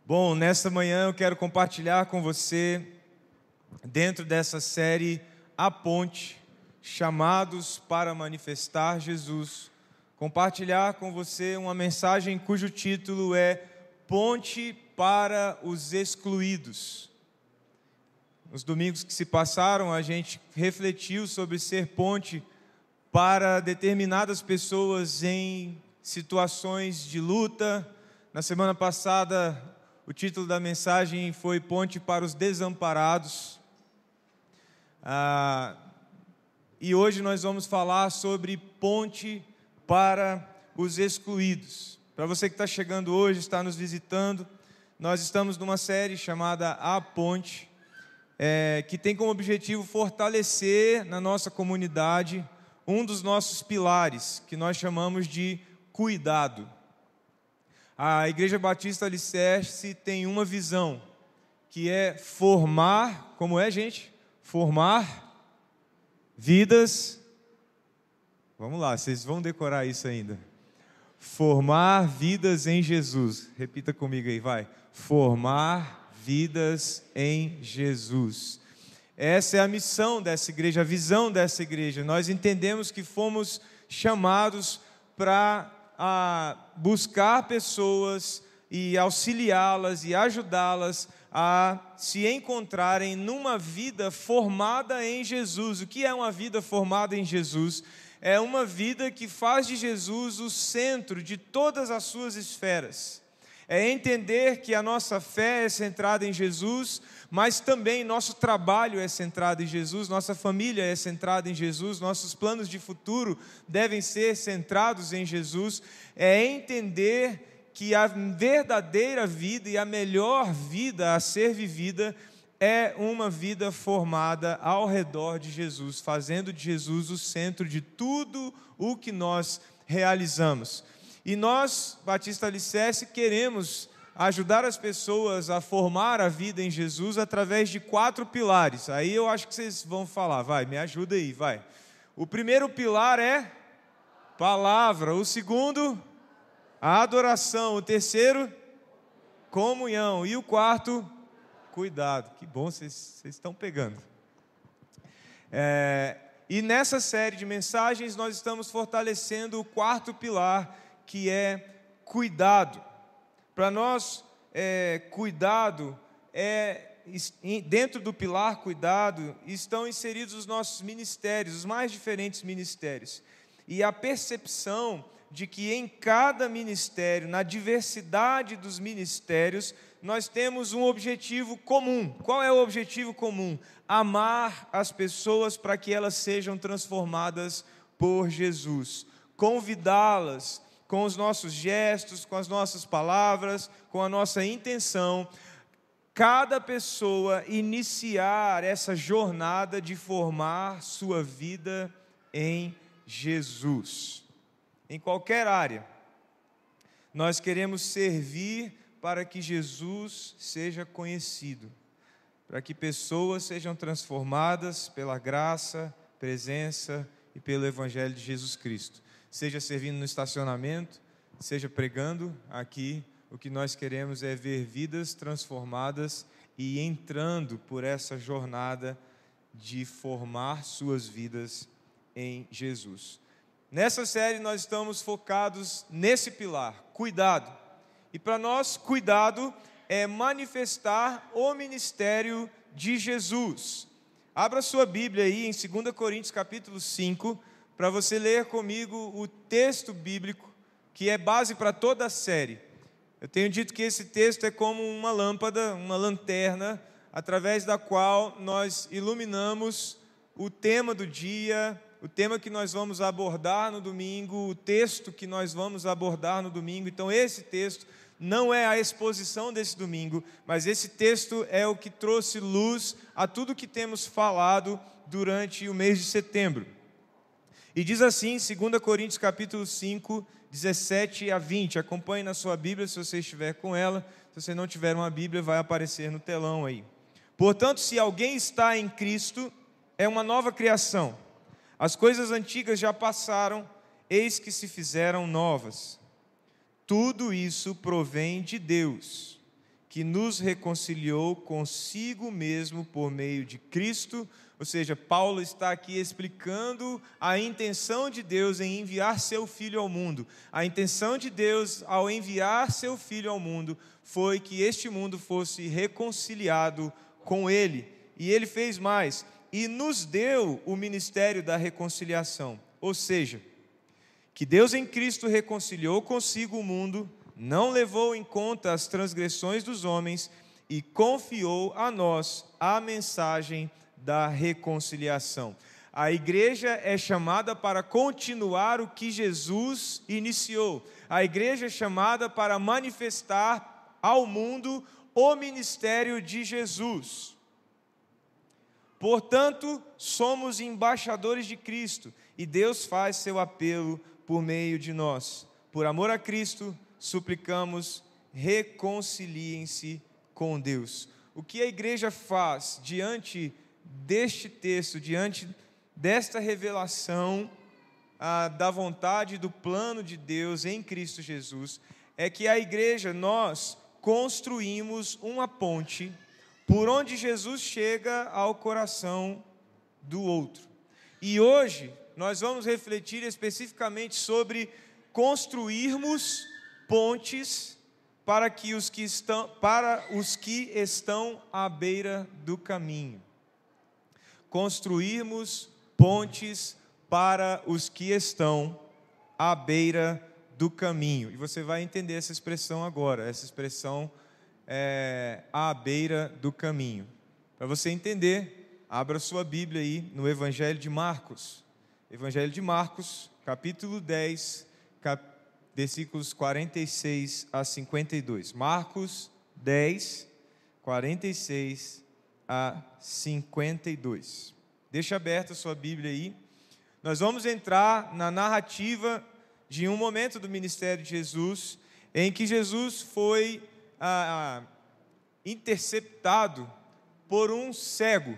Bom, nesta manhã eu quero compartilhar com você, dentro dessa série A Ponte, chamados para manifestar Jesus, compartilhar com você uma mensagem cujo título é Ponte para os Excluídos. Nos domingos que se passaram, a gente refletiu sobre ser ponte para determinadas pessoas em situações de luta. Na semana passada, o título da mensagem foi Ponte para os Desamparados. E hoje nós vamos falar sobre ponte para os excluídos. Para você que está chegando hoje, está nos visitando, nós estamos numa série chamada A Ponte, que tem como objetivo fortalecer na nossa comunidade um dos nossos pilares, que nós chamamos de cuidado. A Igreja Batista Alicerce tem uma visão, que é formar, como é, gente? Formar vidas. Vamos lá, vocês vão decorar isso ainda. Formar vidas em Jesus. Repita comigo aí, vai. Formar vidas em Jesus. Essa é a missão dessa igreja, a visão dessa igreja. Nós entendemos que fomos chamados para buscar pessoas e auxiliá-las e ajudá-las a se encontrarem numa vida formada em Jesus. O que é uma vida formada em Jesus? É uma vida que faz de Jesus o centro de todas as suas esferas. É entender que a nossa fé é centrada em Jesus, mas também nosso trabalho é centrado em Jesus, nossa família é centrada em Jesus, nossos planos de futuro devem ser centrados em Jesus. É entender que a verdadeira vida e a melhor vida a ser vivida é uma vida formada ao redor de Jesus, fazendo de Jesus o centro de tudo o que nós realizamos. E nós, Batista Alicerce, queremos ajudar as pessoas a formar a vida em Jesus através de 4 pilares. Aí eu acho que vocês vão falar, vai, me ajuda aí, vai. O primeiro pilar é palavra. O segundo, a adoração. O terceiro, comunhão. E o quarto, cuidado. Que bom, vocês estão pegando. E nessa série de mensagens nós estamos fortalecendo o 4º pilar, que é cuidado. Para nós, cuidado dentro do pilar cuidado estão inseridos os nossos ministérios, os mais diferentes ministérios. E a percepção de que em cada ministério, na diversidade dos ministérios, nós temos um objetivo comum. Qual é o objetivo comum? Amar as pessoas para que elas sejam transformadas por Jesus. Convidá-las com os nossos gestos, com as nossas palavras, com a nossa intenção, cada pessoa iniciar essa jornada de formar sua vida em Jesus. Em qualquer área, nós queremos servir para que Jesus seja conhecido, para que pessoas sejam transformadas pela graça, presença e pelo Evangelho de Jesus Cristo. Seja servindo no estacionamento, seja pregando aqui, o que nós queremos é ver vidas transformadas e entrando por essa jornada de formar suas vidas em Jesus. Nessa série nós estamos focados nesse pilar, cuidado. E para nós, cuidado é manifestar o ministério de Jesus. Abra sua Bíblia aí em 2 Coríntios capítulo 5, para você ler comigo o texto bíblico, que é base para toda a série. Eu tenho dito que esse texto é como uma lâmpada, uma lanterna, através da qual nós iluminamos o tema do dia, o tema que nós vamos abordar no domingo, o texto que nós vamos abordar no domingo. Então esse texto não é a exposição desse domingo, mas esse texto é o que trouxe luz a tudo que temos falado durante o mês de setembro. E diz assim, 2 Coríntios capítulo 5, 17 a 20. Acompanhe na sua Bíblia, se você estiver com ela. Se você não tiver uma Bíblia, vai aparecer no telão aí. Portanto, se alguém está em Cristo, é uma nova criação. As coisas antigas já passaram, eis que se fizeram novas. Tudo isso provém de Deus, que nos reconciliou consigo mesmo por meio de Cristo. Ou seja, Paulo está aqui explicando a intenção de Deus em enviar seu Filho ao mundo. A intenção de Deus ao enviar seu Filho ao mundo foi que este mundo fosse reconciliado com Ele. E Ele fez mais, e nos deu o ministério da reconciliação. Ou seja, que Deus em Cristo reconciliou consigo o mundo, não levou em conta as transgressões dos homens e confiou a nós a mensagem da reconciliação. A igreja é chamada para continuar o que Jesus iniciou. A igreja é chamada para manifestar ao mundo o ministério de Jesus. Portanto, somos embaixadores de Cristo e Deus faz seu apelo por meio de nós. Por amor a Cristo, suplicamos, reconciliem-se com Deus. O que a igreja faz diante deste texto, diante desta revelação da vontade e do plano de Deus em Cristo Jesus, é que a igreja, nós construímos uma ponte por onde Jesus chega ao coração do outro. E hoje nós vamos refletir especificamente sobre construirmos pontes para os que estão à beira do caminho. Construirmos pontes para os que estão à beira do caminho. E você vai entender essa expressão agora, essa expressão à beira do caminho. Para você entender, abra sua Bíblia aí no Evangelho de Marcos. Evangelho de Marcos, capítulo 10, versículos 46 a 52. Marcos 10, 46 a 52. Deixa aberta a sua Bíblia aí. Nós vamos entrar na narrativa de um momento do ministério de Jesus, em que Jesus foi interceptado por um cego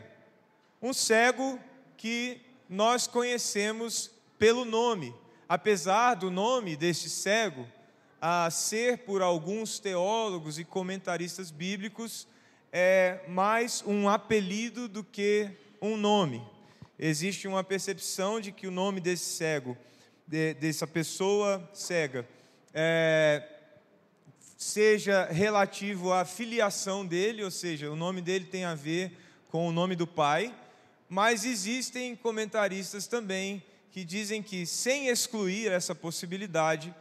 que nós conhecemos pelo nome, apesar do nome deste cego ser por alguns teólogos e comentaristas bíblicos mais um apelido do que um nome. Existe uma percepção de que o nome desse cego, dessa pessoa cega, seja relativo à filiação dele, ou seja, o nome dele tem a ver com o nome do pai, mas existem comentaristas também que dizem que, sem excluir essa possibilidade,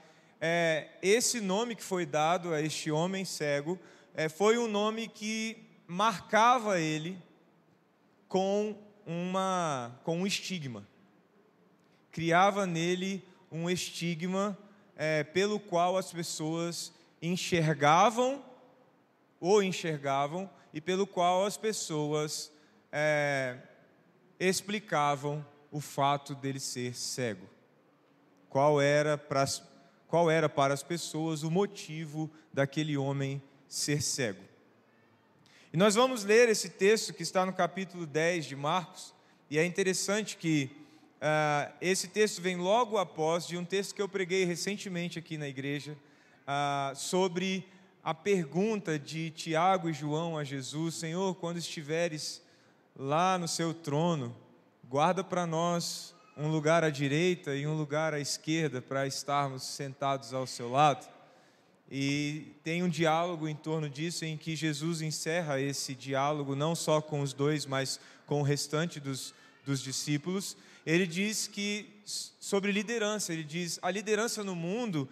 esse nome que foi dado a este homem cego foi um nome que marcava ele com um estigma, criava nele um estigma pelo qual as pessoas enxergavam e pelo qual as pessoas explicavam o fato dele ser cego. Qual era para as pessoas o motivo daquele homem ser cego? E nós vamos ler esse texto que está no capítulo 10 de Marcos, e é interessante que esse texto vem logo após de um texto que eu preguei recentemente aqui na igreja, sobre a pergunta de Tiago e João a Jesus: Senhor, quando estiveres lá no seu trono, guarda para nós um lugar à direita e um lugar à esquerda para estarmos sentados ao seu lado. E tem um diálogo em torno disso, em que Jesus encerra esse diálogo não só com os dois, mas com o restante dos discípulos. Ele diz que, sobre liderança, ele diz: a liderança no mundo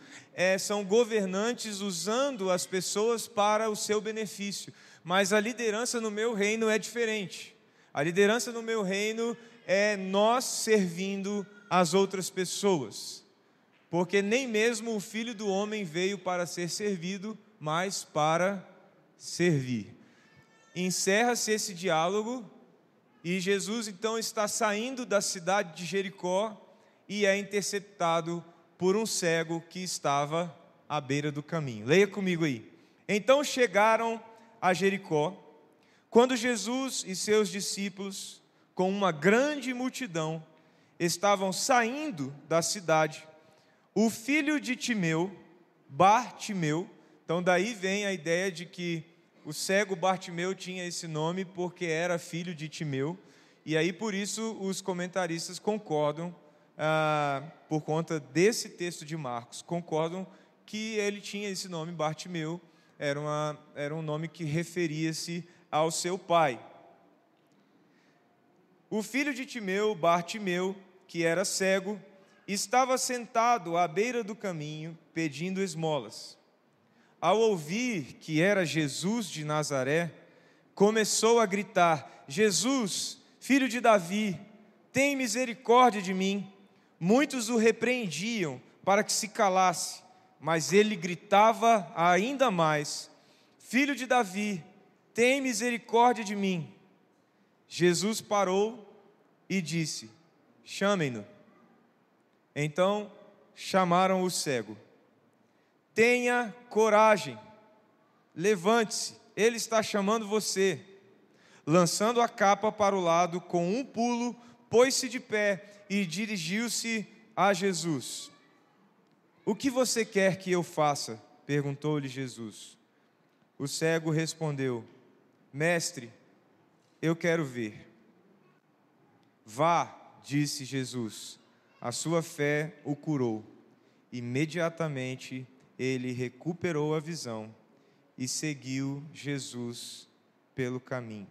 são governantes usando as pessoas para o seu benefício, mas a liderança no meu reino é diferente. A liderança no meu reino é nós servindo as outras pessoas, porque nem mesmo o Filho do Homem veio para ser servido, mas para servir. Encerra-se esse diálogo e Jesus então está saindo da cidade de Jericó e é interceptado por um cego que estava à beira do caminho. Leia comigo aí. Então chegaram a Jericó. Quando Jesus e seus discípulos, com uma grande multidão, estavam saindo da cidade, o filho de Timeu, Bartimeu, então daí vem a ideia de que o cego Bartimeu tinha esse nome porque era filho de Timeu, e aí por isso os comentaristas concordam, por conta desse texto de Marcos, concordam que ele tinha esse nome Bartimeu, era um nome que referia-se ao seu pai. O filho de Timeu, Bartimeu, que era cego, estava sentado à beira do caminho, pedindo esmolas. Ao ouvir que era Jesus de Nazaré, começou a gritar: Jesus, filho de Davi, tem misericórdia de mim. Muitos o repreendiam para que se calasse, mas ele gritava ainda mais: Filho de Davi, tem misericórdia de mim. Jesus parou e disse: chamem-no. Então chamaram o cego. Tenha coragem, levante-se, ele está chamando você. Lançando a capa para o lado, com um pulo, pôs-se de pé e dirigiu-se a Jesus. O que você quer que eu faça? Perguntou-lhe Jesus. O cego respondeu: Mestre, eu quero ver. Vá, disse Jesus, a sua fé o curou. Imediatamente ele recuperou a visão e seguiu Jesus pelo caminho.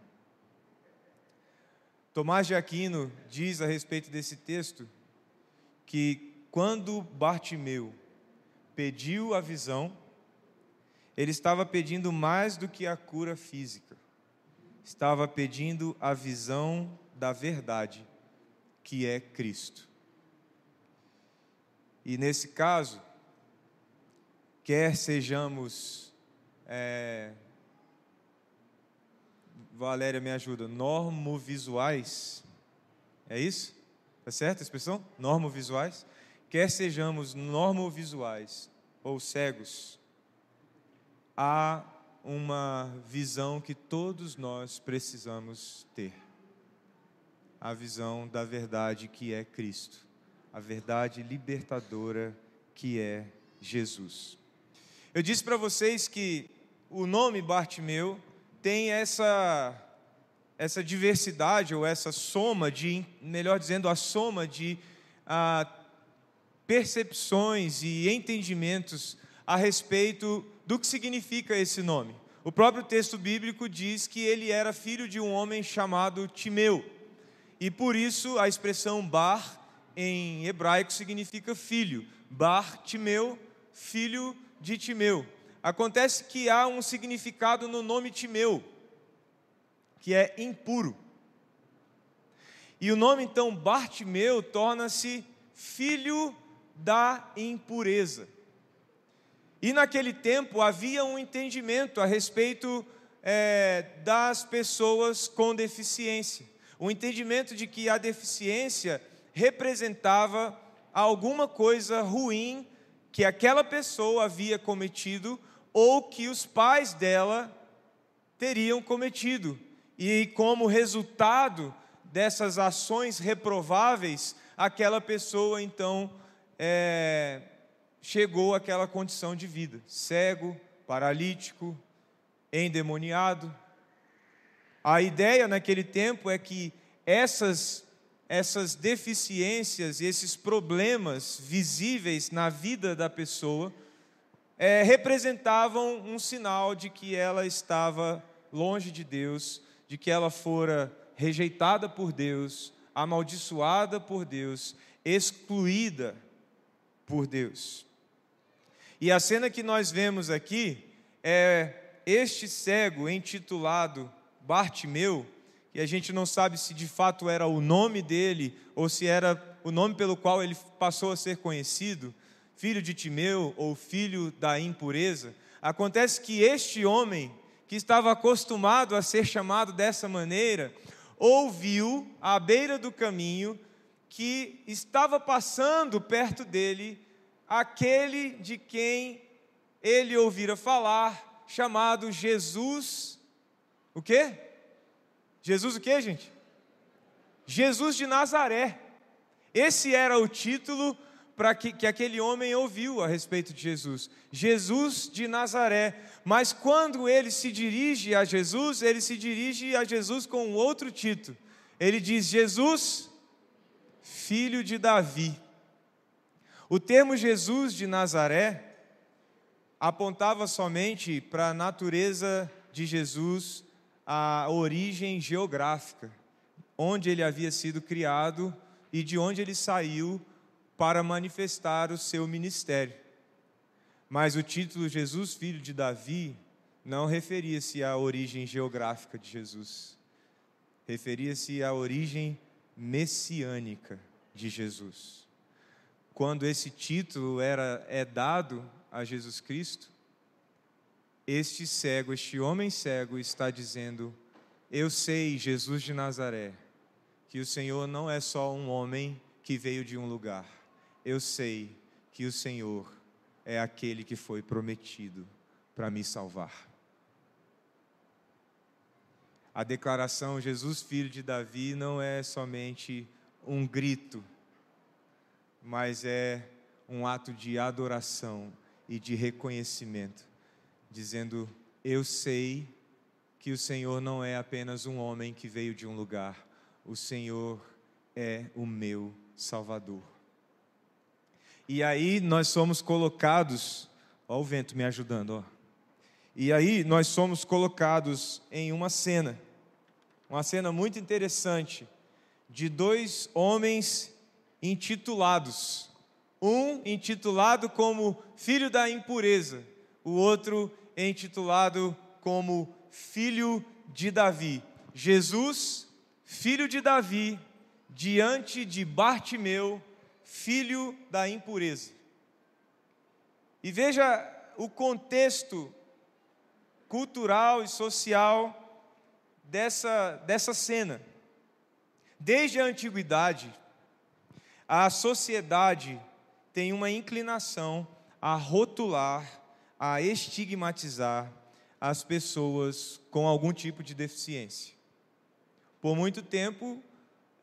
Tomás de Aquino diz a respeito desse texto que quando Bartimeu pediu a visão, ele estava pedindo mais do que a cura física. Estava pedindo a visão da verdade, que é Cristo. E nesse caso, quer sejamos, Valéria me ajuda, normovisuais, é isso? Tá certo a expressão? Normovisuais? Quer sejamos normovisuais ou cegos, há uma visão que todos nós precisamos ter. A visão da verdade que é Cristo, a verdade libertadora que é Jesus. Eu disse para vocês que o nome Bartimeu tem essa diversidade, ou essa soma melhor dizendo, a soma de percepções e entendimentos a respeito do que significa esse nome. O próprio texto bíblico diz que ele era filho de um homem chamado Timeu, e por isso a expressão Bar em hebraico significa filho. Bartimeu, filho de Timeu. Acontece que há um significado no nome Timeu, que é impuro. E o nome então Bartimeu torna-se filho da impureza. E naquele tempo havia um entendimento a respeito das pessoas com deficiência. O entendimento de que a deficiência representava alguma coisa ruim que aquela pessoa havia cometido ou que os pais dela teriam cometido. E como resultado dessas ações reprováveis, aquela pessoa então chegou àquela condição de vida, cego, paralítico, endemoniado. A ideia naquele tempo é que essas deficiências e esses problemas visíveis na vida da pessoa representavam um sinal de que ela estava longe de Deus, de que ela fora rejeitada por Deus, amaldiçoada por Deus, excluída por Deus. E a cena que nós vemos aqui é este cego intitulado Bartimeu, que a gente não sabe se de fato era o nome dele ou se era o nome pelo qual ele passou a ser conhecido, filho de Timeu ou filho da impureza. Acontece que este homem, que estava acostumado a ser chamado dessa maneira, ouviu à beira do caminho que estava passando perto dele aquele de quem ele ouvira falar, chamado Jesus. O quê? Jesus o quê, gente? Jesus de Nazaré. Esse era o título que aquele homem ouviu a respeito de Jesus. Jesus de Nazaré. Mas quando ele se dirige a Jesus com um outro título. Ele diz: Jesus, filho de Davi. O termo Jesus de Nazaré apontava somente para a natureza de Jesus, a origem geográfica, onde ele havia sido criado e de onde ele saiu para manifestar o seu ministério. Mas o título Jesus, filho de Davi, não referia-se à origem geográfica de Jesus. Referia-se à origem messiânica de Jesus. Quando esse título é dado a Jesus Cristo, este homem cego está dizendo: eu sei, Jesus de Nazaré, que o Senhor não é só um homem que veio de um lugar. Eu sei que o Senhor é aquele que foi prometido para me salvar. A declaração Jesus, filho de Davi, não é somente um grito, mas é um ato de adoração e de reconhecimento, dizendo: eu sei que o Senhor não é apenas um homem que veio de um lugar, o Senhor é o meu Salvador. E aí nós somos colocados, ó o vento me ajudando, ó. E aí nós somos colocados em uma cena muito interessante, de dois homens intitulados. Um intitulado como filho da impureza, o outro intitulado como filho de Davi. Jesus, filho de Davi, diante de Bartimeu, filho da impureza. E veja o contexto cultural e social dessa cena. Desde a antiguidade, a sociedade tem uma inclinação a rotular, a estigmatizar as pessoas com algum tipo de deficiência. Por muito tempo,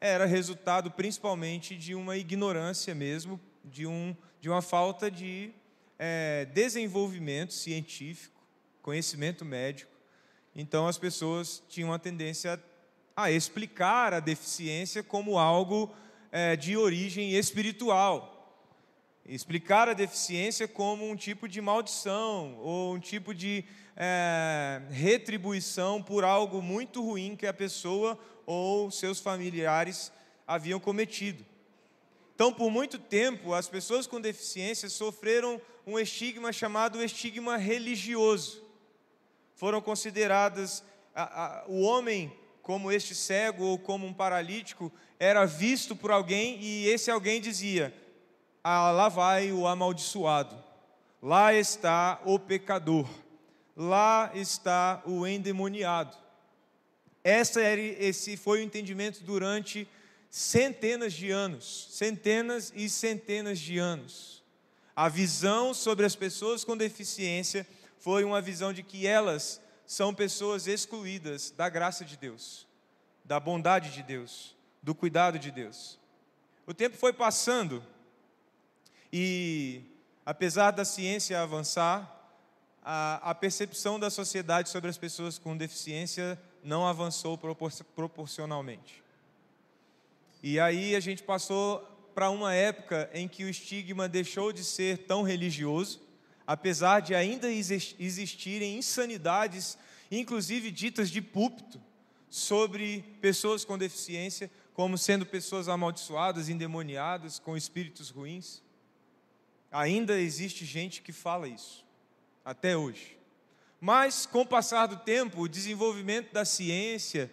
era resultado principalmente de uma ignorância mesmo, de uma falta de desenvolvimento científico, conhecimento médico. Então, as pessoas tinham a tendência a explicar a deficiência como algo de origem espiritual. Explicar a deficiência como um tipo de maldição ou um tipo de retribuição por algo muito ruim que a pessoa ou seus familiares haviam cometido. Então, por muito tempo, as pessoas com deficiência sofreram um estigma chamado estigma religioso. Foram consideradas, o homem como este cego ou como um paralítico era visto por alguém e esse alguém dizia: lá vai o amaldiçoado, lá está o pecador, lá está o endemoniado. Esse foi o entendimento durante centenas de anos, centenas e centenas de anos. A visão sobre as pessoas com deficiência foi uma visão de que elas são pessoas excluídas da graça de Deus, da bondade de Deus, do cuidado de Deus. O tempo foi passando e, apesar da ciência avançar, a percepção da sociedade sobre as pessoas com deficiência não avançou proporcionalmente. E aí a gente passou para uma época em que o estigma deixou de ser tão religioso, apesar de ainda existirem insanidades, inclusive ditas de púlpito, sobre pessoas com deficiência, como sendo pessoas amaldiçoadas, endemoniadas, com espíritos ruins. Ainda existe gente que fala isso, até hoje. Mas, com o passar do tempo, o desenvolvimento da ciência,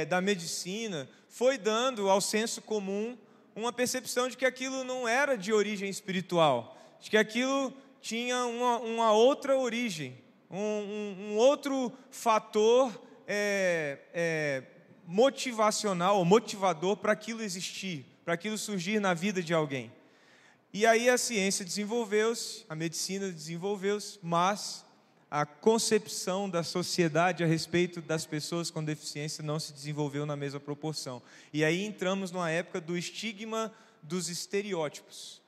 da medicina, foi dando ao senso comum uma percepção de que aquilo não era de origem espiritual, de que aquilo tinha uma outra origem, um outro fator motivacional, ou motivador para aquilo existir, para aquilo surgir na vida de alguém. E aí a ciência desenvolveu-se, a medicina desenvolveu-se, mas a concepção da sociedade a respeito das pessoas com deficiência não se desenvolveu na mesma proporção. E aí entramos numa época do estigma dos estereótipos.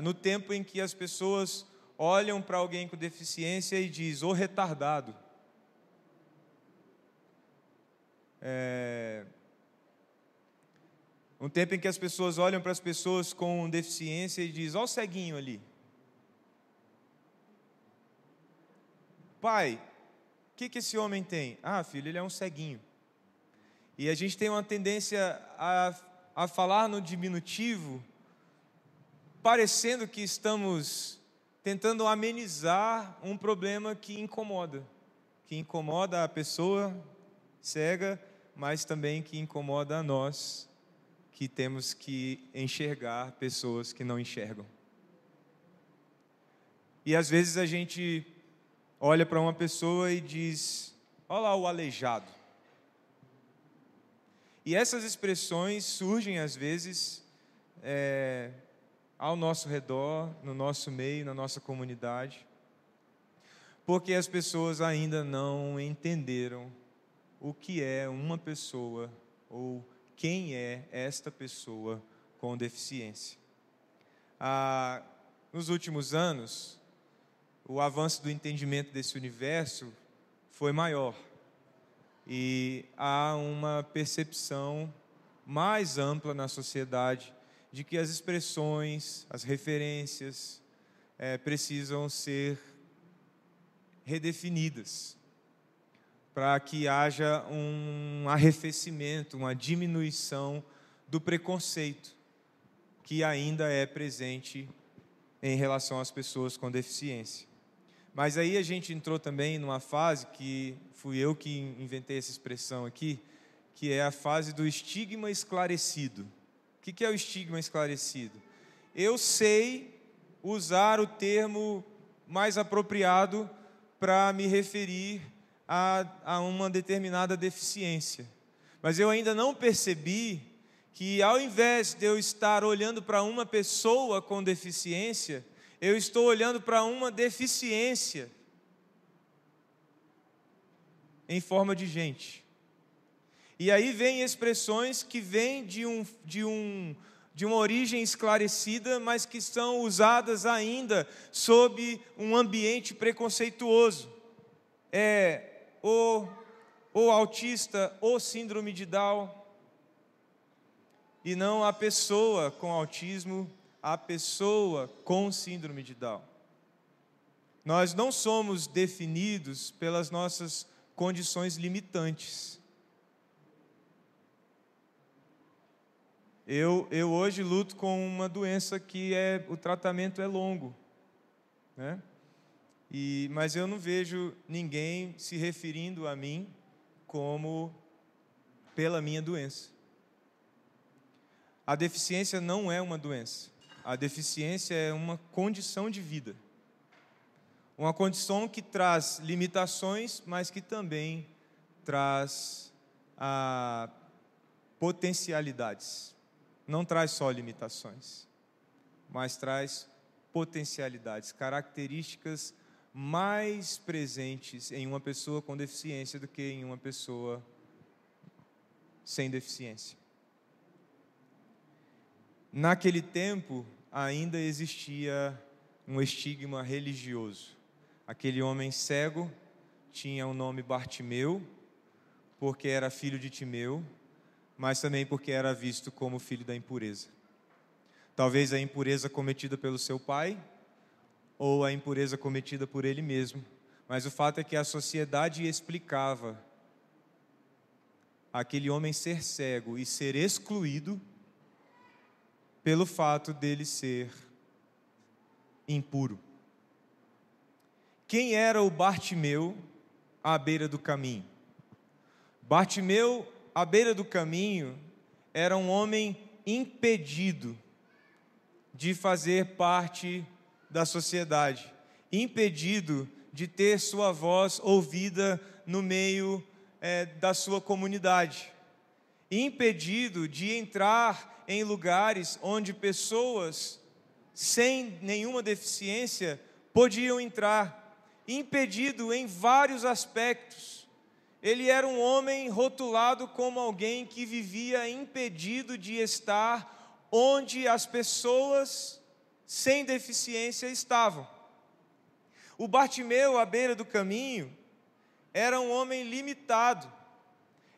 no tempo em que as pessoas olham para alguém com deficiência e diz, ô retardado. Um tempo em que as pessoas olham para as pessoas com deficiência e diz, ó o ceguinho ali. Pai, o que esse homem tem? Ah, filho, ele é um ceguinho. E a gente tem uma tendência a falar no diminutivo, parecendo que estamos tentando amenizar um problema que incomoda a pessoa cega, mas também que incomoda a nós, que temos que enxergar pessoas que não enxergam. E às vezes a gente olha para uma pessoa e diz, olha lá o aleijado. E essas expressões surgem às vezes ao nosso redor, no nosso meio, na nossa comunidade, porque as pessoas ainda não entenderam o que é uma pessoa ou quem é esta pessoa com deficiência. Nos últimos anos, o avanço do entendimento desse universo foi maior e há uma percepção mais ampla na sociedade de que as expressões, as referências precisam ser redefinidas para que haja um arrefecimento, uma diminuição do preconceito que ainda é presente em relação às pessoas com deficiência. Mas aí a gente entrou também numa fase que fui eu que inventei essa expressão aqui, que é a fase do estigma esclarecido. O que é o estigma esclarecido? Eu sei usar o termo mais apropriado para me referir a uma determinada deficiência. Mas eu ainda não percebi que, ao invés de eu estar olhando para uma pessoa com deficiência, eu estou olhando para uma deficiência em forma de gente. E aí vem expressões que vêm de uma origem esclarecida, mas que são usadas ainda sob um ambiente preconceituoso. O autista, ou síndrome de Down, e não a pessoa com autismo, a pessoa com síndrome de Down. Nós não somos definidos pelas nossas condições limitantes. Eu hoje luto com uma doença que o tratamento é longo, né? Mas eu não vejo ninguém se referindo a mim como pela minha doença. A deficiência não é uma doença. A deficiência é uma condição de vida. Uma condição que traz limitações, mas que também traz potencialidades. Não traz só limitações, mas traz potencialidades, características mais presentes em uma pessoa com deficiência do que em uma pessoa sem deficiência. Naquele tempo, ainda existia um estigma religioso. Aquele homem cego tinha o nome Bartimeu, porque era filho de Timeu, mas também porque era visto como filho da impureza. Talvez a impureza cometida pelo seu pai, ou a impureza cometida por ele mesmo. Mas o fato é que a sociedade explicava aquele homem ser cego e ser excluído pelo fato dele ser impuro. Quem era o Bartimeu à beira do caminho? Bartimeu, à beira do caminho, era um homem impedido de fazer parte da sociedade, impedido de ter sua voz ouvida no meio da sua comunidade, impedido de entrar em lugares onde pessoas sem nenhuma deficiência podiam entrar, impedido em vários aspectos. Ele era um homem rotulado como alguém que vivia impedido de estar onde as pessoas sem deficiência estavam. O Bartimeu, à beira do caminho, era um homem limitado.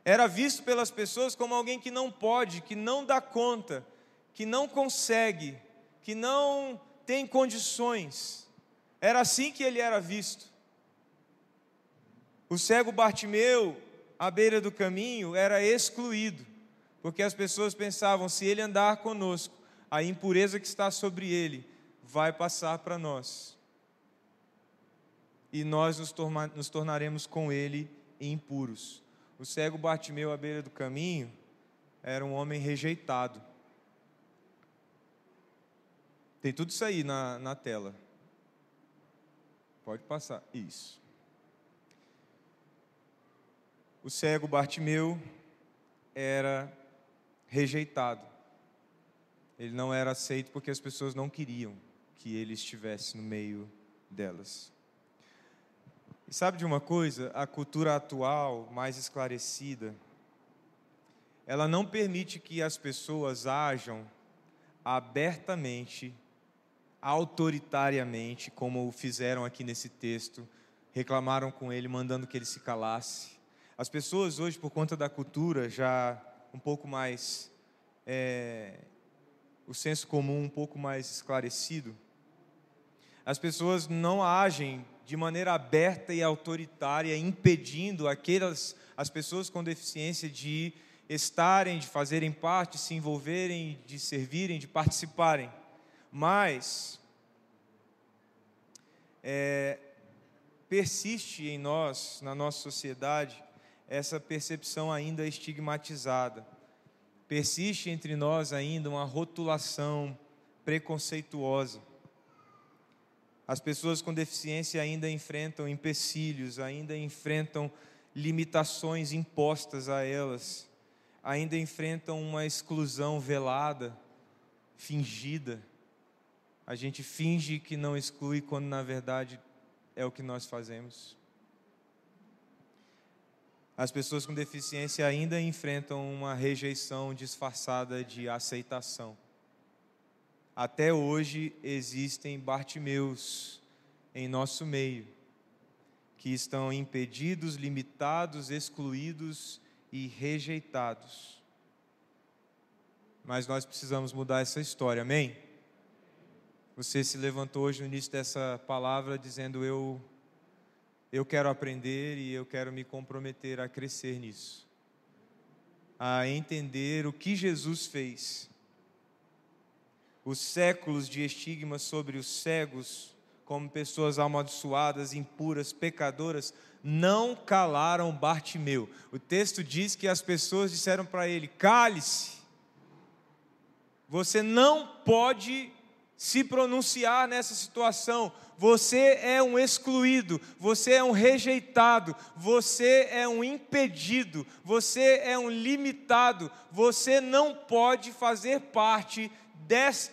Era visto pelas pessoas como alguém que não pode, que não dá conta, que não consegue, que não tem condições. Era assim que ele era visto. O cego Bartimeu, à beira do caminho, era excluído, porque as pessoas pensavam: se ele andar conosco, a impureza que está sobre ele vai passar para nós, e nós nos tornaremos com ele impuros. O cego Bartimeu, à beira do caminho, era um homem rejeitado. Tem tudo isso aí na tela. Pode passar. Isso. O cego Bartimeu era rejeitado. Ele não era aceito porque as pessoas não queriam que ele estivesse no meio delas. E sabe de uma coisa? A cultura atual, mais esclarecida, ela não permite que as pessoas ajam abertamente, autoritariamente, como o fizeram aqui nesse texto, reclamaram com ele, mandando que ele se calasse. As pessoas hoje, por conta da cultura já um pouco mais, o senso comum um pouco mais esclarecido, as pessoas não agem de maneira aberta e autoritária, impedindo as pessoas com deficiência de estarem, de fazerem parte, de se envolverem, de servirem, de participarem. Mas persiste em nós, na nossa sociedade, essa percepção ainda estigmatizada. Persiste entre nós ainda uma rotulação preconceituosa. As pessoas com deficiência ainda enfrentam empecilhos, ainda enfrentam limitações impostas a elas, ainda enfrentam uma exclusão velada, fingida. A gente finge que não exclui, quando na verdade é o que nós fazemos. As pessoas com deficiência ainda enfrentam uma rejeição disfarçada de aceitação. Até hoje existem Bartimeus em nosso meio, que estão impedidos, limitados, excluídos e rejeitados. Mas nós precisamos mudar essa história, amém? Você se levantou hoje no início dessa palavra dizendo: eu quero aprender e eu quero me comprometer a crescer nisso, a entender o que Jesus fez. Os séculos de estigmas sobre os cegos, como pessoas amaldiçoadas, impuras, pecadoras, não calaram Bartimeu. O texto diz que as pessoas disseram para ele: cale-se, você não pode se pronunciar nessa situação, você é um excluído, você é um rejeitado, você é um impedido, você é um limitado, você não pode fazer parte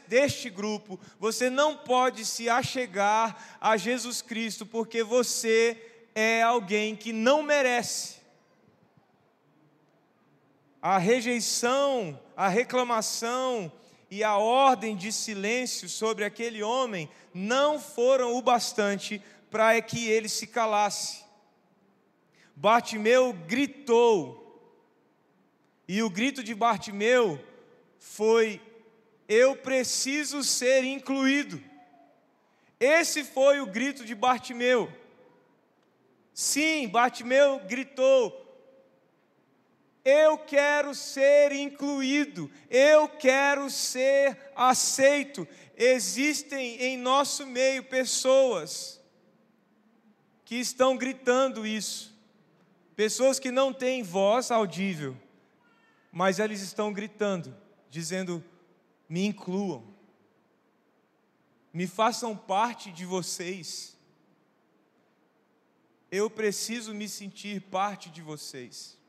deste grupo, você não pode se achegar a Jesus Cristo, porque você é alguém que não merece. A rejeição, a reclamação e a ordem de silêncio sobre aquele homem não foram o bastante para que ele se calasse. Bartimeu gritou, e o grito de Bartimeu foi: eu preciso ser incluído. Esse foi o grito de Bartimeu. Sim, Bartimeu gritou: eu quero ser incluído, eu quero ser aceito. Existem em nosso meio pessoas que estão gritando isso, pessoas que não têm voz audível, mas eles estão gritando, dizendo: me incluam, me façam parte de vocês, eu preciso me sentir parte de vocês.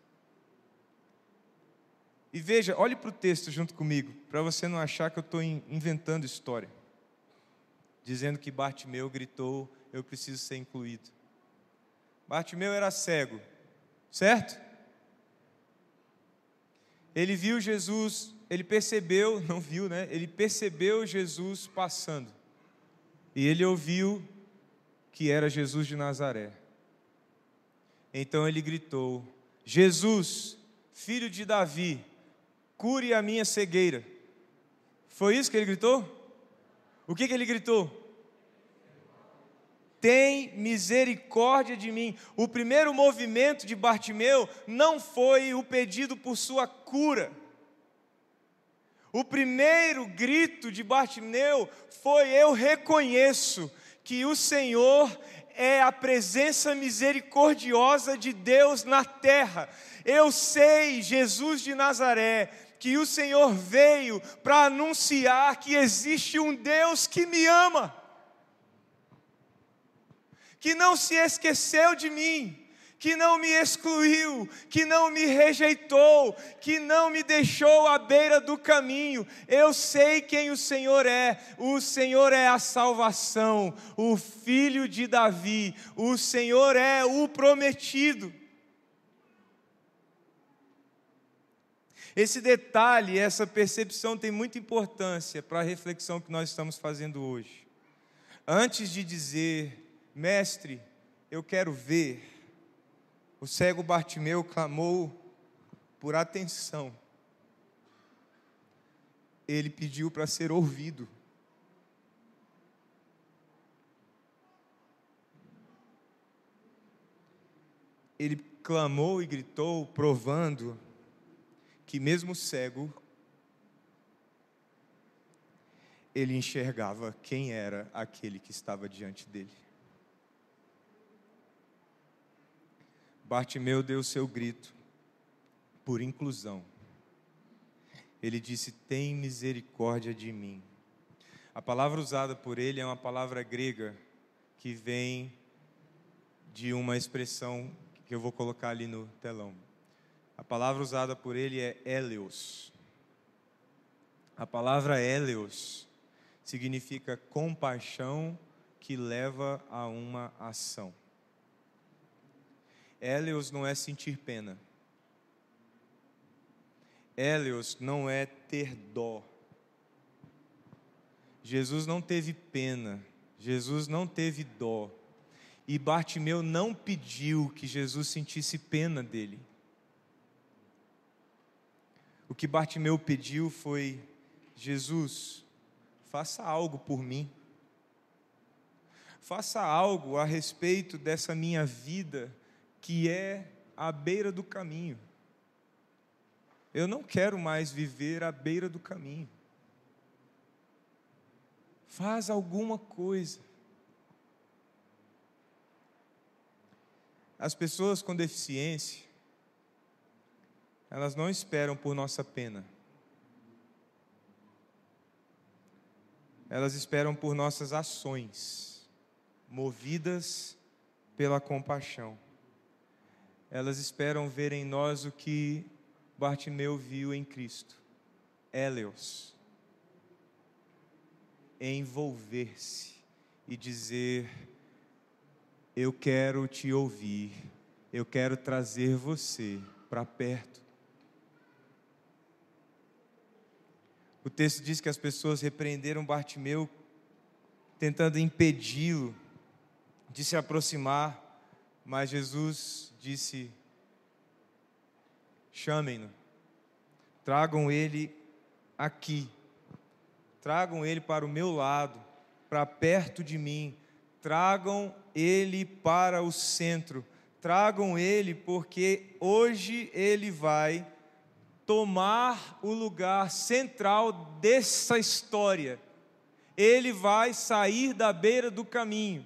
E veja, olhe para o texto junto comigo, para você não achar que eu estou inventando história, dizendo que Bartimeu gritou: eu preciso ser incluído. Bartimeu era cego, certo? ele viu Jesus, ele percebeu, não viu, né? Ele percebeu Jesus passando. E ele ouviu que era Jesus de Nazaré. Então ele gritou: Jesus, filho de Davi, cure a minha cegueira. Foi isso que ele gritou? O que ele gritou? Tem misericórdia de mim. O primeiro movimento de Bartimeu não foi o pedido por sua cura. O primeiro grito de Bartimeu foi: eu reconheço que o Senhor é a presença misericordiosa de Deus na terra. Eu sei, Jesus de Nazaré, que o Senhor veio para anunciar que existe um Deus que me ama, que não se esqueceu de mim, que não me excluiu, que não me rejeitou, que não me deixou à beira do caminho. Eu sei quem o Senhor é a salvação, o Filho de Davi, o Senhor é o prometido. Esse detalhe, essa percepção tem muita importância para a reflexão que nós estamos fazendo hoje. Antes de dizer: mestre, eu quero ver, o cego Bartimeu clamou por atenção. Ele pediu para ser ouvido. Ele clamou e gritou, provando que mesmo cego, ele enxergava quem era aquele que estava diante dele. Bartimeu deu seu grito por inclusão. Ele disse: tem misericórdia de mim. A palavra usada por ele é uma palavra grega que vem de uma expressão que eu vou colocar ali no telão. A palavra usada por ele é eleos. A palavra eleos significa compaixão que leva a uma ação. Eleos não é sentir pena. Eleos não é ter dó. Jesus não teve pena. Jesus não teve dó. E Bartimeu não pediu que Jesus sentisse pena dele. O que Bartimeu pediu foi: Jesus, faça algo por mim. Faça algo a respeito dessa minha vida que é à beira do caminho. Eu não quero mais viver à beira do caminho. Faz alguma coisa. As pessoas com deficiência, elas não esperam por nossa pena. Elas esperam por nossas ações, movidas pela compaixão. Elas esperam ver em nós o que Bartimeu viu em Cristo. Eleos. Envolver-se e dizer: eu quero te ouvir, eu quero trazer você para perto. O texto diz que as pessoas repreenderam Bartimeu, tentando impedi-lo de se aproximar, mas Jesus disse: chamem-no, tragam ele aqui, tragam ele para o meu lado, para perto de mim, tragam ele para o centro, tragam ele, porque hoje ele vai tomar o lugar central dessa história. Ele vai sair da beira do caminho.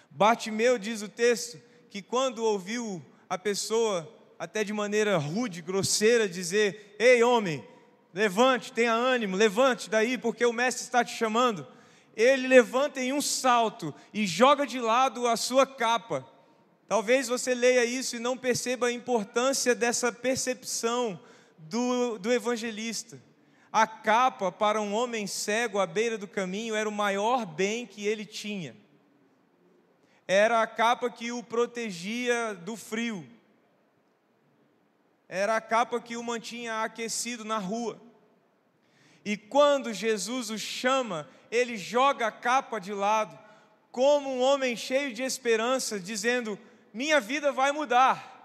Bartimeu, diz o texto, que quando ouviu a pessoa, até de maneira rude, grosseira, dizer: ei homem, levante, tenha ânimo, levante daí, porque o mestre está te chamando. Ele levanta em um salto e joga de lado a sua capa. Talvez você leia isso e não perceba a importância dessa percepção do evangelista. A capa para um homem cego à beira do caminho era o maior bem que ele tinha. Era a capa que o protegia do frio. era a capa que o mantinha aquecido na rua. E quando Jesus o chama, ele joga a capa de lado, como um homem cheio de esperança, dizendo: minha vida vai mudar.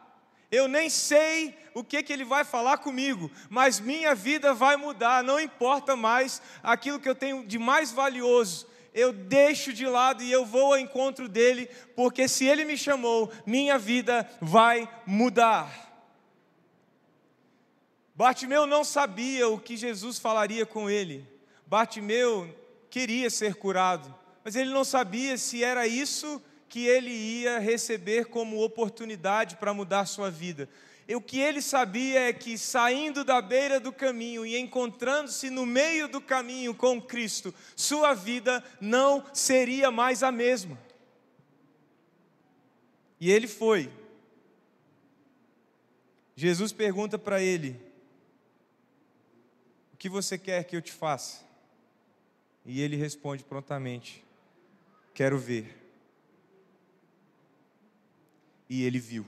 Eu nem sei o que ele vai falar comigo, mas minha vida vai mudar. Não importa mais aquilo que eu tenho de mais valioso, eu deixo de lado e eu vou ao encontro dele, porque se ele me chamou, minha vida vai mudar. Bartimeu não sabia o que Jesus falaria com ele. Bartimeu queria ser curado, mas ele não sabia se era isso que ele ia receber como oportunidade para mudar sua vida. E o que ele sabia é que, saindo da beira do caminho e encontrando-se no meio do caminho com Cristo, sua vida não seria mais a mesma. E ele foi. Jesus pergunta para ele: o que você quer que eu te faça? E ele responde prontamente: quero ver. E ele viu.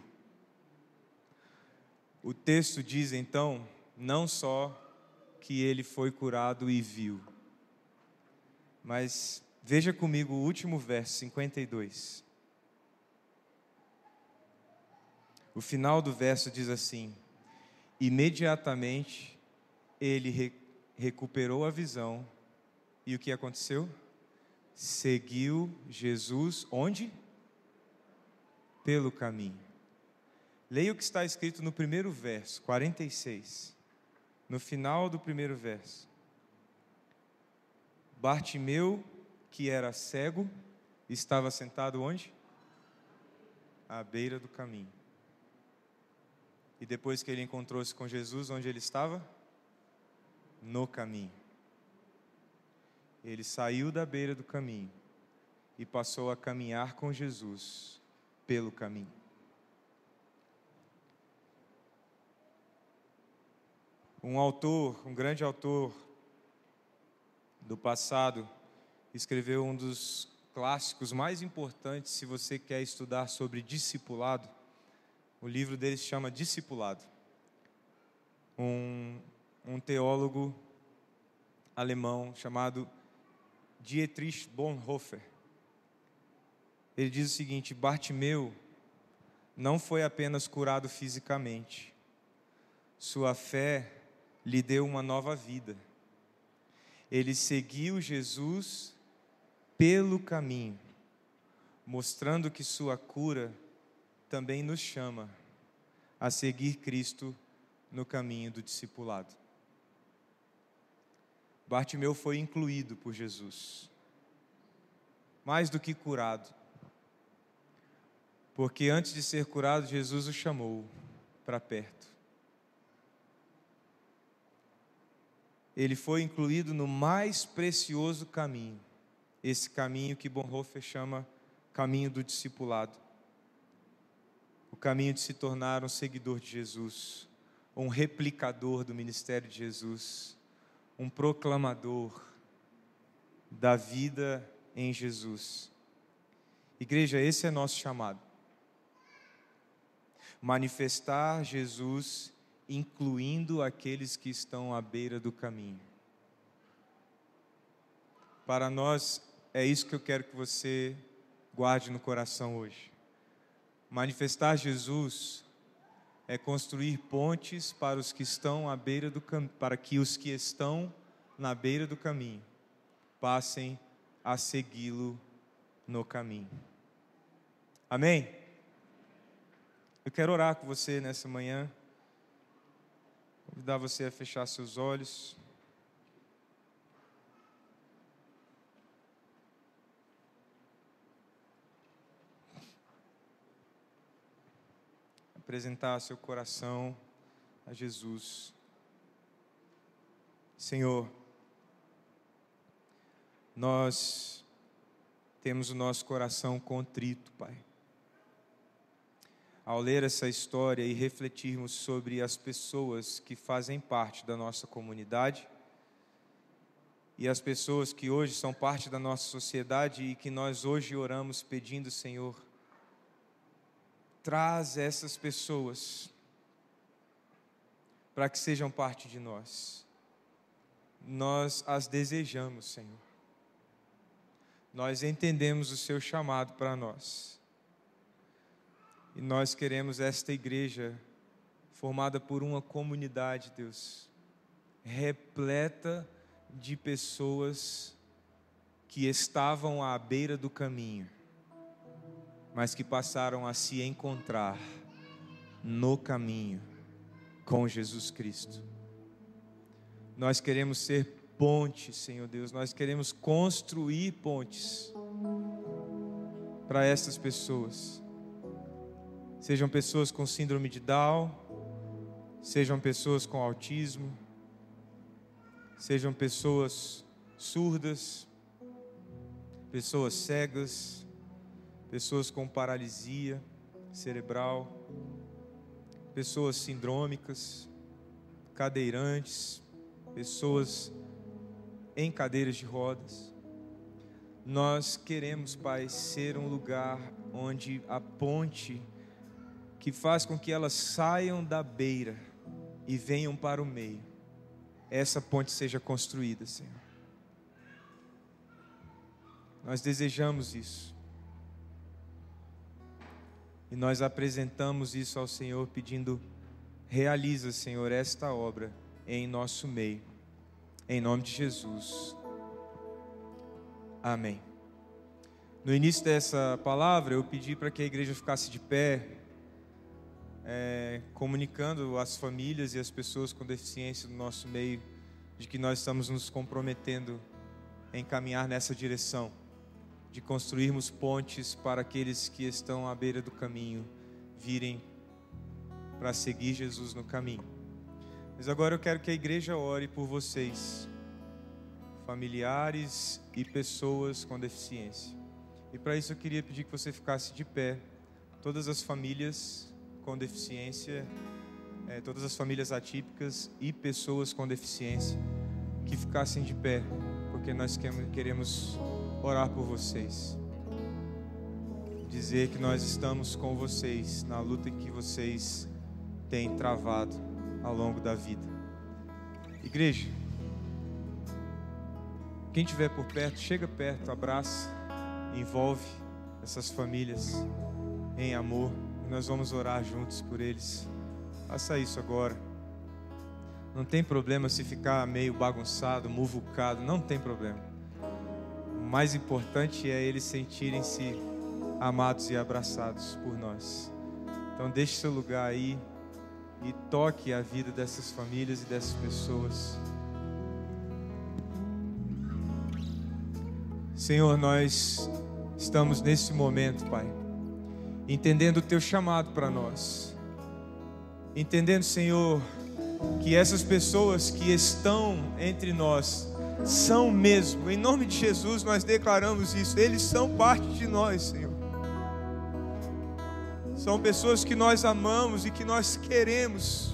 O texto diz então, não só que ele foi curado e viu, mas veja comigo o último verso, 52. O final do verso diz assim: imediatamente ele recuperou a visão, e o que aconteceu? Seguiu Jesus, onde? Pelo caminho. Leia o que está escrito no primeiro verso, 46. No final do primeiro verso. Bartimeu, que era cego, estava sentado onde? À beira do caminho. E depois que ele encontrou-se com Jesus, onde ele estava? No caminho. Ele saiu da beira do caminho e passou a caminhar com Jesus pelo caminho. Um grande autor do passado, escreveu um dos clássicos mais importantes se você quer estudar sobre discipulado. O livro dele se chama Discipulado. Um teólogo alemão chamado Dietrich Bonhoeffer. Ele diz o seguinte: Bartimeu não foi apenas curado fisicamente, sua fé lhe deu uma nova vida. Ele seguiu Jesus pelo caminho, mostrando que sua cura também nos chama a seguir Cristo no caminho do discipulado. Bartimeu foi incluído por Jesus, mais do que curado, porque antes de ser curado, Jesus o chamou para perto. Ele foi incluído no mais precioso caminho, esse caminho que Bonhoeffer chama caminho do discipulado. O caminho de se tornar um seguidor de Jesus, um replicador do ministério de Jesus, um proclamador da vida em Jesus. Igreja, esse é nosso chamado. Manifestar Jesus, incluindo aqueles que estão à beira do caminho. Para nós, é isso que eu quero que você guarde no coração hoje. Manifestar Jesus é construir pontes para os que estão à beira do caminho, para que os que estão na beira do caminho passem a segui-lo no caminho. Amém? Eu quero orar com você nessa manhã. Convidar você a fechar seus olhos. Apresentar seu coração a Jesus. Senhor, nós temos o nosso coração contrito, Pai. Ao ler essa história e refletirmos sobre as pessoas que fazem parte da nossa comunidade e as pessoas que hoje são parte da nossa sociedade e que nós hoje oramos pedindo, Senhor, traz essas pessoas para que sejam parte de nós. Nós as desejamos, Senhor. Nós entendemos o seu chamado para nós. E nós queremos esta igreja formada por uma comunidade, Deus, repleta de pessoas que estavam à beira do caminho, mas que passaram a se encontrar no caminho com Jesus Cristo. Nós queremos ser pontes, Senhor Deus, nós queremos construir pontes para essas pessoas. Sejam pessoas com síndrome de Down, sejam pessoas com autismo, sejam pessoas surdas, pessoas cegas, pessoas com paralisia cerebral, pessoas sindrômicas, cadeirantes, pessoas em cadeiras de rodas. Nós queremos, Pai, ser um lugar onde a ponte que faz com que elas saiam da beira e venham para o meio, essa ponte seja construída, Senhor. Nós desejamos isso. E nós apresentamos isso ao Senhor, pedindo: realiza, Senhor, esta obra em nosso meio. Em nome de Jesus. Amém. No início dessa palavra, eu pedi para que a igreja ficasse de pé, comunicando às famílias e às pessoas com deficiência do nosso meio, de que nós estamos nos comprometendo em caminhar nessa direção, de construirmos pontes para aqueles que estão à beira do caminho virem para seguir Jesus no caminho. Mas agora eu quero que a igreja ore por vocês, familiares e pessoas com deficiência. E para isso eu queria pedir que você ficasse de pé, todas as famílias com deficiência, todas as famílias atípicas e pessoas com deficiência, que ficassem de pé, porque nós queremos orar por vocês, dizer que nós estamos com vocês na luta que vocês têm travado ao longo da vida. Igreja, quem estiver por perto, chega perto, abraça, envolve essas famílias em amor. Nós vamos orar juntos por eles. Faça isso agora. Não tem problema se ficar meio bagunçado, muvucado, não tem problema. O mais importante é eles sentirem-se amados e abraçados por nós. Então deixe seu lugar aí e toque a vida dessas famílias e dessas pessoas. Senhor, nós estamos nesse momento, Pai, entendendo o Teu chamado para nós, entendendo, Senhor, que essas pessoas que estão entre nós são mesmo, em nome de Jesus nós declaramos isso, eles são parte de nós, Senhor. São pessoas que nós amamos e que nós queremos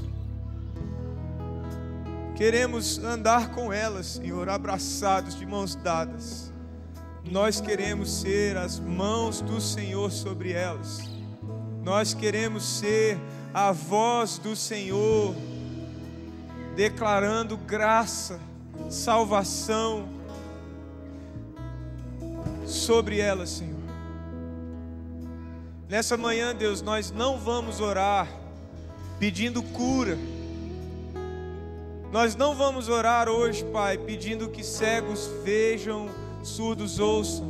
andar com elas, Senhor, abraçados, de mãos dadas. Nós queremos ser as mãos do Senhor sobre elas. Nós queremos ser a voz do Senhor, declarando graça, salvação sobre elas, Senhor. Nessa manhã, Deus, nós não vamos orar pedindo cura. Nós não vamos orar hoje, Pai, pedindo que cegos vejam, surdos ouçam.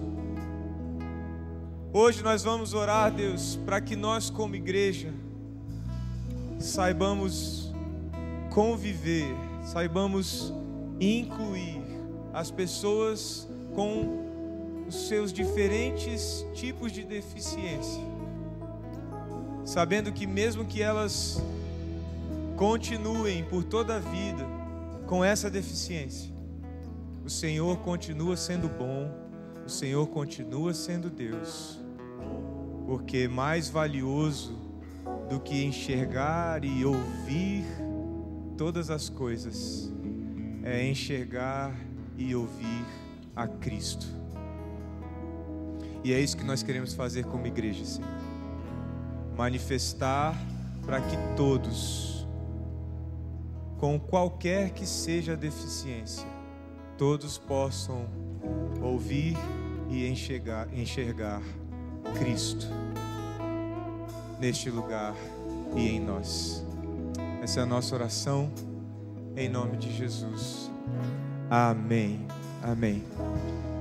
Hoje nós vamos orar, Deus, para que nós como igreja saibamos conviver, saibamos incluir as pessoas com os seus diferentes tipos de deficiência, sabendo que mesmo que elas continuem por toda a vida com essa deficiência, o Senhor continua sendo bom, o Senhor continua sendo Deus, porque mais valioso do que enxergar e ouvir todas as coisas é enxergar e ouvir a Cristo. E é isso que nós queremos fazer como igreja, Senhor. Manifestar para que todos com qualquer que seja a deficiência, todos possam ouvir e enxergar Cristo neste lugar e em nós. Essa é a nossa oração, em nome de Jesus. Amém. Amém.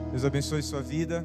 Deus abençoe sua vida.